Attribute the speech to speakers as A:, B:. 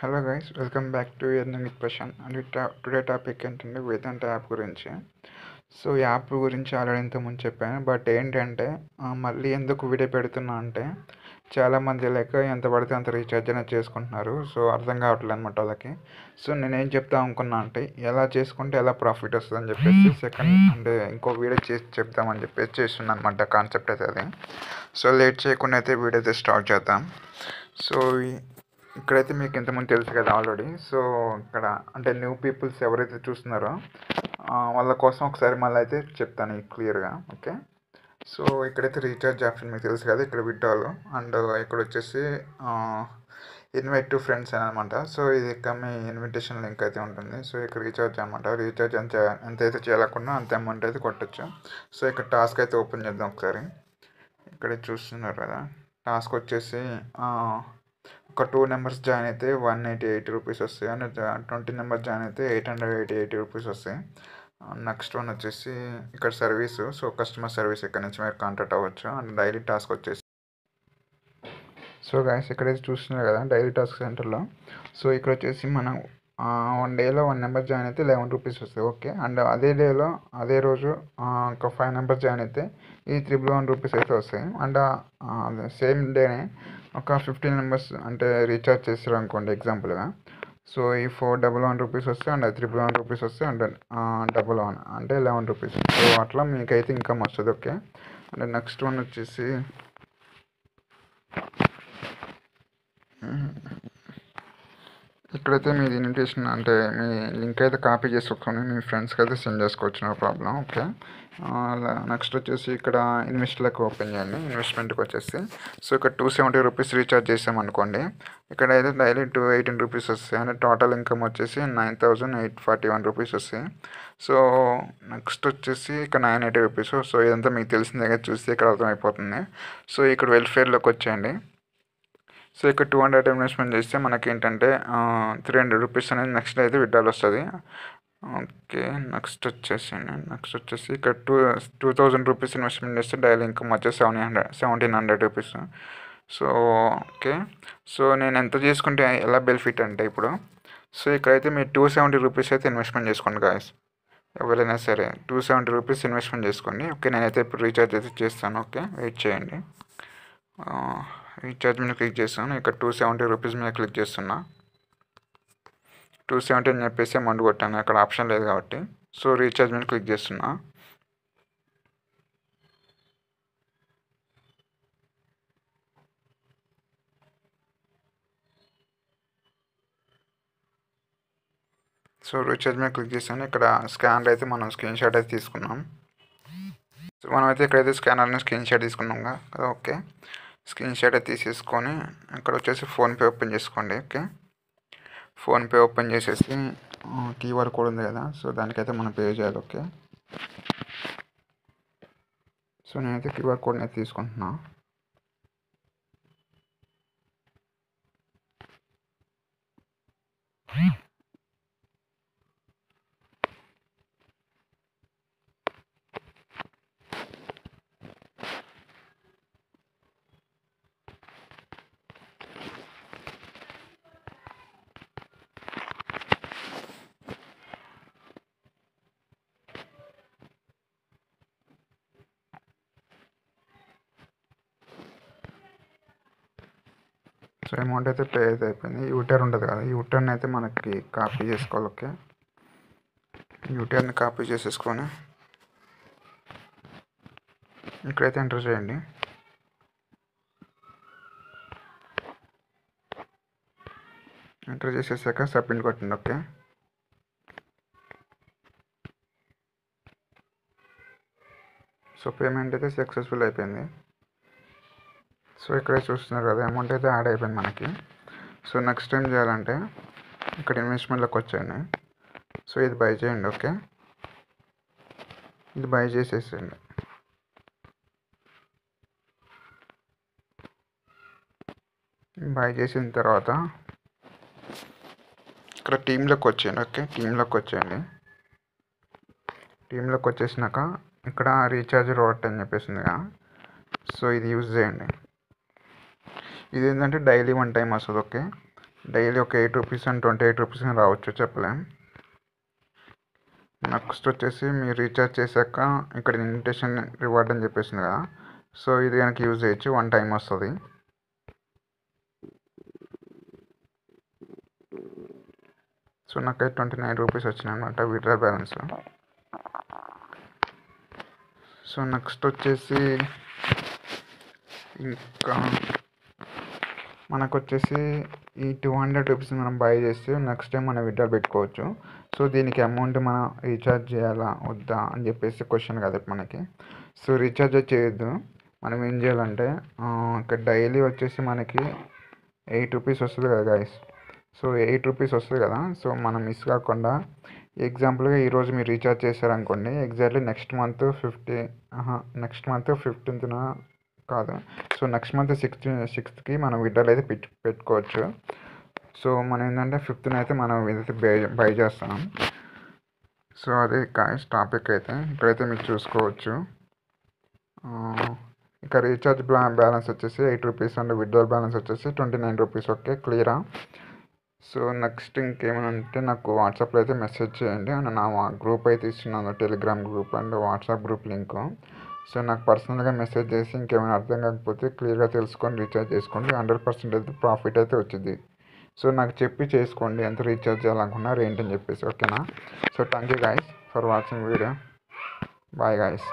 A: Hello guys, welcome back to earning with question. And today topic ఏంటంటే వేదాంత app గురించి. So ఈ app గురించి already ఇంతకుముందు చెప్పాను, బట్ ఏంటంటే మళ్ళీ ఎందుకు వీడియో పెడుతున్నా అంటే చాలామంది లేక ఎంత పడితే అంత రీఛార్జ్ అనేది చేసుకుంటున్నారు. సో అర్థం కావట్లేదు అనమాట వాళ్ళకి. సో నేనేం చెప్తా అనుకున్నా అంటే ఎలా చేసుకుంటే ఎలా ప్రాఫిట్ వస్తుంది అని చెప్పేసి సెకండ్ అంటే ఇంకో వీడియో చేసి చెప్తామని చెప్పేసి చేస్తున్నాను అనమాట. కాన్సెప్ట్ అయితే అది. సో లేట్ చేయకుండా అయితే వీడియో అయితే స్టార్ట్ చేద్దాం. సో ఇక్కడైతే మీకు ఇంతకుముందు తెలుసు కదా ఆల్రెడీ. సో ఇక్కడ అంటే న్యూ పీపుల్స్ ఎవరైతే చూస్తున్నారో వాళ్ళ కోసం ఒకసారి మళ్ళీ అయితే చెప్తాను క్లియర్గా. ఓకే, సో ఇక్కడైతే రీఛార్జ్ ఆప్షన్ మీకు తెలుసు కదా, ఇక్కడ విడ్డాలు అండ్ ఇక్కడ వచ్చేసి ఇన్వైట్ టు ఫ్రెండ్స్ అని అనమాట. సో ఇది మీ ఇన్విటేషన్ లింక్ అయితే ఉంటుంది. సో ఇక్కడ రీఛార్జ్ అనమాట. రీఛార్జ్ ఎంతైతే చేయాలనుకున్నా అంత అమౌంట్ అయితే కొట్టచ్చు. సో ఇక్కడ టాస్క్ అయితే ఓపెన్ చేద్దాం ఒకసారి. ఇక్కడ చూస్తున్నారు కదా, టాస్క్ వచ్చేసి ఒక 2 నెంబర్స్ జాయిన్ అయితే 188 రూపీస్ వస్తాయి, అండ్ 20 నెంబర్స్ జాయిన్ అయితే 888 రూపీస్ వస్తాయి. నెక్స్ట్ వన్ వచ్చేసి ఇక్కడ సర్వీస్. సో కస్టమర్ సర్వీస్ ఇక్కడ నుంచి మీరు కాంటాక్ట్ అవ్వచ్చు. అండ్ డైలీ టాస్క్ వచ్చేసి సో గైస్ ఇక్కడైతే చూస్తున్నారు కదా డైలీ టాస్క్ సెంటర్లో. సో ఇక్కడ వచ్చేసి మనం 1 డేలో 1 నెంబర్ జాయిన్ అయితే 11 రూపీస్ వస్తాయి. ఓకే, అండ్ అదే డేలో అదే రోజు ఒక 5 నెంబర్స్ జాయిన్ అయితే ఈ 111 రూపీస్ అయితే వస్తాయి. అండ్ సేమ్ డేనే ఒక 15 నెంబర్స్ అంటే రీఛార్జ్ చేస్తారు అనుకోండి ఎగ్జాంపుల్గా. సో ఈ 411 రూపీస్ వస్తాయి, అండ్ 311 రూపీస్ వస్తాయి, అండ్ 11 అంటే 11 రూపీస్. సో అట్లా మీకైతే ఇన్కమ్ వస్తుంది. ఓకే, అండ్ నెక్స్ట్ వన్ వచ్చేసి ఇక్కడైతే మీది ఇన్విటేషన్ అంటే మీ లింక్ అయితే కాపీ చేసుకొని మీ ఫ్రెండ్స్కి అయితే సెండ్ చేసుకోవచ్చు, నో ప్రాబ్లం. ఓకే, నెక్స్ట్ వచ్చేసి ఇక్కడ ఇన్వెస్ట్లకు ఓపెన్ చేయండి. ఇన్వెస్ట్మెంట్కి వచ్చేసి సో ఇక్కడ 270 రూపీస్ రీఛార్జ్ చేసామనుకోండి, ఇక్కడ అయితే డైలీ 218 రూపీస్ వస్తాయి. అండ్ టోటల్ ఇన్కమ్ వచ్చేసి 9841 రూపీస్ వస్తాయి. సో నెక్స్ట్ వచ్చేసి ఇక్కడ 980 రూపీస్. సో ఇదంతా మీకు తెలిసిందే, చూస్తే ఇక్కడ అర్థమైపోతుంది. సో ఇక్కడ వెల్ఫేర్లోకి వచ్చేయండి. సో ఇక్కడ 200 ఇన్వెస్ట్మెంట్ చేస్తే మనకి ఏంటంటే 300 రూపీస్ అనేది నెక్స్ట్ అయితే విడ్డాల్ వస్తుంది. ఓకే, నెక్స్ట్ వచ్చేసి ఇక్కడ 2000 రూపీస్ ఇన్వెస్ట్మెంట్ చేస్తే డైలీ ఇన్కమ్ వచ్చేసి 1700 రూపీస్. సో ఓకే, సో నేను ఎంత చేసుకుంటే ఎలా బెనిఫిట్ అంటే ఇప్పుడు సో ఇక్కడైతే మీరు 270 రూపీస్ అయితే ఇన్వెస్ట్మెంట్ చేసుకోండి గాయస్, ఎవరైనా సరే 270 రూపీస్ ఇన్వెస్ట్మెంట్ చేసుకోండి. ఓకే, నేనైతే ఇప్పుడు రీఛార్జ్ అయితే చేస్తాను. ఓకే, వెయిట్ చేయండి. రీఛార్జ్ మీద క్లిక్ చేస్తాను. ఇక్కడ 270 రూపీస్ మీద క్లిక్ చేస్తున్నా. 270 అని చెప్పేసి అమౌంట్ కొట్టాను, అక్కడ ఆప్షన్ లేదు కాబట్టి. సో రీఛార్జ్ మీద క్లిక్ చేస్తున్నా. సో రీఛార్జ్ మీద క్లిక్ చేస్తాను. ఇక్కడ స్కానర్ అయితే మనం స్క్రీన్ షాట్ అయితే తీసుకున్నాం. సో మనమైతే ఇక్కడైతే స్కానర్ని స్క్రీన్ షాట్ తీసుకున్నాం కదా. ఓకే, స్క్రీన్ షాట్ అయితే తీసేసుకొని ఇక్కడ వచ్చేసి ఫోన్పే ఓపెన్ చేసుకోండి. ఓకే, ఫోన్పే ఓపెన్ చేసేసి క్యూఆర్ కోడ్ ఉంది కదా, సో దానికైతే మనం పే చేయాలి. ఓకే, సో నేనైతే క్యూఆర్ కోడ్ని అయితే తీసుకుంటున్నా. సో అమౌంట్ అయితే పే అయితే అయిపోయింది. యూటర్న్ ఉంటుంది కదా, యూటర్న్ అయితే మనకి కాపీ చేసుకోవాలి. ఓకే, యూటర్ని కాపీ చేసేసుకొని ఇక్కడైతే ఎంటర్ చేయండి. ఎంటర్ చేసేసాక సబ్మిట్ కొట్టండి. ఓకే, సో పేమెంట్ అయితే సక్సెస్ఫుల్ అయిపోయింది. సో ఇక్కడ చూస్తున్నారు కదా, అమౌంట్ అయితే యాడ్ అయిపోయింది మనకి. సో నెక్స్ట్ ఏం చేయాలంటే ఇక్కడ ఇన్వెస్ట్మెంట్లోకి వచ్చేయండి. సో ఇది బై చేయండి. ఓకే, ఇది బై చేసేసేయండి. బై చేసిన తర్వాత ఇక్కడ టీంలోకి వచ్చేయండి. ఓకే, టీంలోకి వచ్చేసినాక ఇక్కడ రీఛార్జ్ రోడ్ అని చెప్పేసింది కదా, సో ఇది యూజ్ చేయండి. ఇది ఏంటంటే డైలీ 1 టైం వస్తుంది. ఓకే, డైలీ ఒక 8 రూపీస్ అండ్ 28 రూపీస్ అని రావచ్చు, చెప్పలేం. నెక్స్ట్ వచ్చేసి మీరు రీఛార్జ్ చేశాక ఇక్కడ ఇన్విటేషన్ రివార్డ్ అని చెప్పేసింది కదా, సో ఇది కనుక యూజ్ చేయొచ్చు, 1 టైం వస్తుంది. సో నాకైతే 29 రూపీస్ వచ్చినాయి అనమాట విత్డ్రా బ్యాలెన్స్. సో నెక్స్ట్ వచ్చేసి ఇంకా మనకు వచ్చేసి ఈ 200 రూపీస్ మనం బై చేస్తే నెక్స్ట్ టైం మనం విత్డ్రా పెట్టుకోవచ్చు. సో దీనికి అమౌంట్ మనం రీఛార్జ్ చేయాలా వద్దా అని చెప్పేసి క్వశ్చన్ కదా మనకి. సో రీఛార్జ్ చేయొద్దు. మనం ఏం చేయాలంటే ఇక్కడ డైలీ వచ్చేసి మనకి 8 రూపీస్ వస్తుంది కదా గైస్. సో 8 రూపీస్ వస్తుంది కదా, సో మనం మిస్ కాకుండా ఎగ్జాంపుల్గా ఈరోజు మీరు రీఛార్జ్ చేశారనుకోండి, ఎగ్జాక్ట్లీ నెక్స్ట్ మంత్ 15th కాదు, సో నెక్స్ట్ మంత్ 6th మనం విత్డ్రాల్ అయితే పెట్టుకోవచ్చు. సో మనం ఏంటంటే 5th అయితే మనం ఏదైతే బై చేస్తాం. సో అదే గైస్ టాపిక్ అయితే ఇక్కడైతే మీరు చూసుకోవచ్చు. ఇక రీఛార్జ్ బ్యాలెన్స్ వచ్చేసి 8 రూపీస్ అండ్ విత్డ్రాల్ బ్యాలెన్స్ వచ్చేసి 29 రూపీస్. ఓకే, క్లియరా? సో నెక్స్ట్ ఇంకేమైనా ఉంటే నాకు వాట్సాప్లో అయితే మెసేజ్ చేయండి. అండ్ నా గ్రూప్ అయితే ఇస్తున్నాను, Telegram group and WhatsApp group link. So నాకు పర్సనల్గా మెసేజ్ చేసి ఇంకేమైనా అర్థం కాకపోతే క్లియర్గా తెలుసుకొని రీఛార్జ్ చేసుకోండి. 100% అయితే ప్రాఫిట్ అయితే వచ్చింది. సో నాకు చెప్పి చేసుకోండి ఎంత రీఛార్జ్ చేయాలనుకున్నారు ఏంటని చెప్పేసి, ఓకేనా? So thank you guys for watching video. Bye guys.